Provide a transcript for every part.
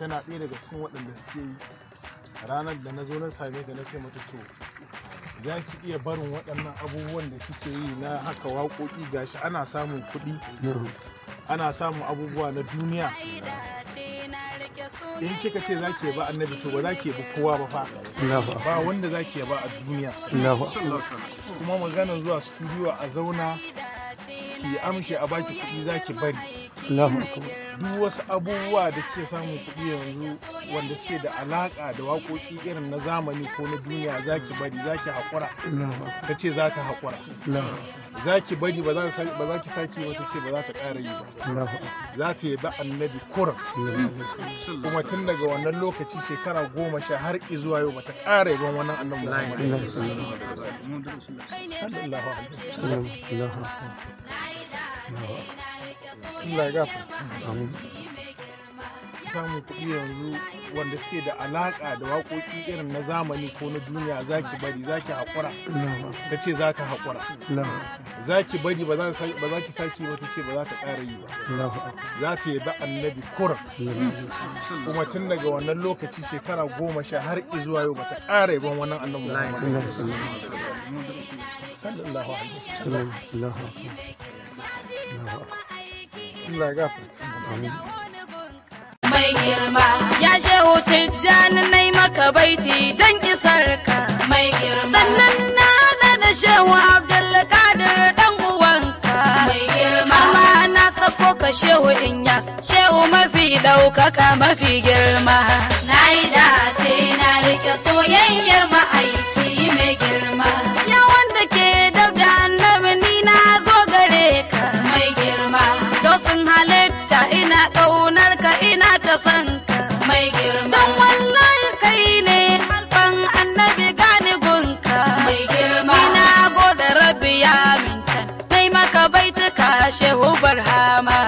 tana ɗaya daga cikin waɗanda suke yi. Ranar da na zo na same ta na ce mata to za ki iya barin waɗannan abubuwan da kike yi na haka waƙoƙi gashi ana samun kuɗi, ana samun abubuwa na duniya. In kika ce za ki ba annabi to ba za ki bi kowa ba fa, ba wanda za ki ba a duniya. Kuma maganar zuwa studio a zauna ki amshe a baki kuɗi za ki bari. Duk wasu abubuwa da ke samun kuɗi yanzu wanda suke da alaƙa da waƙoƙi irin na zamani ko na duniya za ki bari, za ki haƙura. Ta ce za ta haƙura. Za ki bari ba za ki sake ba, ta ce ba za ta ƙara yi ba. Za ta yi ba annabi kuran. Kuma tun daga wannan lokaci shekara 10 har zuwa yau ba ta ƙara yi ban wannan annabi Muhammad sallallahu alaihi wasallam. Allah ya gafarta. Samun kuɗi yanzu wanda suke da alaƙa da waƙoƙi irin na zamani ko na duniya za ki bari, za ki haƙura. Ta ce za ta haƙura. Za ki bari ba za ki sake ba, ta ce ba za ta ƙara yi ba. Za ta yi ba annabi kuran. Kuma tun daga wannan lokaci shekara 10 har zuwa yau ba ta ƙara yaban wannan annabi Muhammad sallallahu alaihi wasallam. Allah ya gafarta. Mai girma ya shehu Tijjani nai maka baiti dan isarka mai girma, sannan na hada da shehu Abdulkadir dan uwanka mai girma, amma na sako ka shehu Inyas, shehu mafi daukaka mafi girma. Na yi dace na rike soyayyar ma'aiki mai girma, ya wanda ke dab da annabi ni na zo gare ka mai girma. Dosin halitta ina ƙaunar ka ina ta san ka mai girma, dan wallahi kai ne harfan annabi gani gunka mai girma. Ina gode rabbi ya mincan nai maka baituka shehu barhama.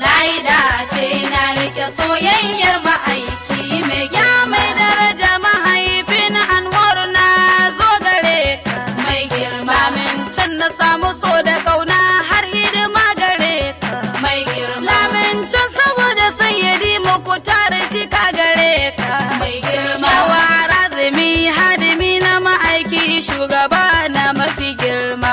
Na yi dace na rike soyayyar ma'aiki mai ya mai daraja mahaifin Anwar na zo gare ka mai girma. Mincan na samu so da kauna har hidima gare ka mai girma. Lamincan saboda sayyidi muku tare tika gare ka mai girma. Shawara zumi hadimi na ma'aiki shugaba na mafi girma.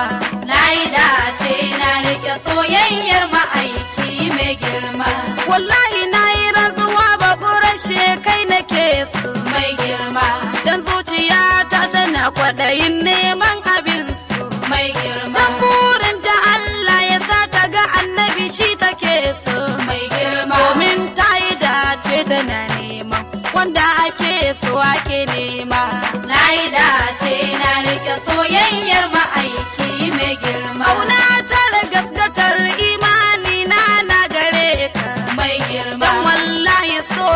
Na yi dace na rike soyayyar ma'aiki mai girma. Wallahi na yi rantsuwa babu rashe kai nake so mai girma, dan zuciyata tana kwaɗayin neman abin su mai girma. Dan burin da Allah ya sa ta ga annabi shi take so mai girma, domin ta yi dace tana neman wanda ake so ake nema. Na yi dace na rike soyayyar ma'aiki mai girma. Auna ta da gaskatar imani na gare ka mai girma, dan wallahi so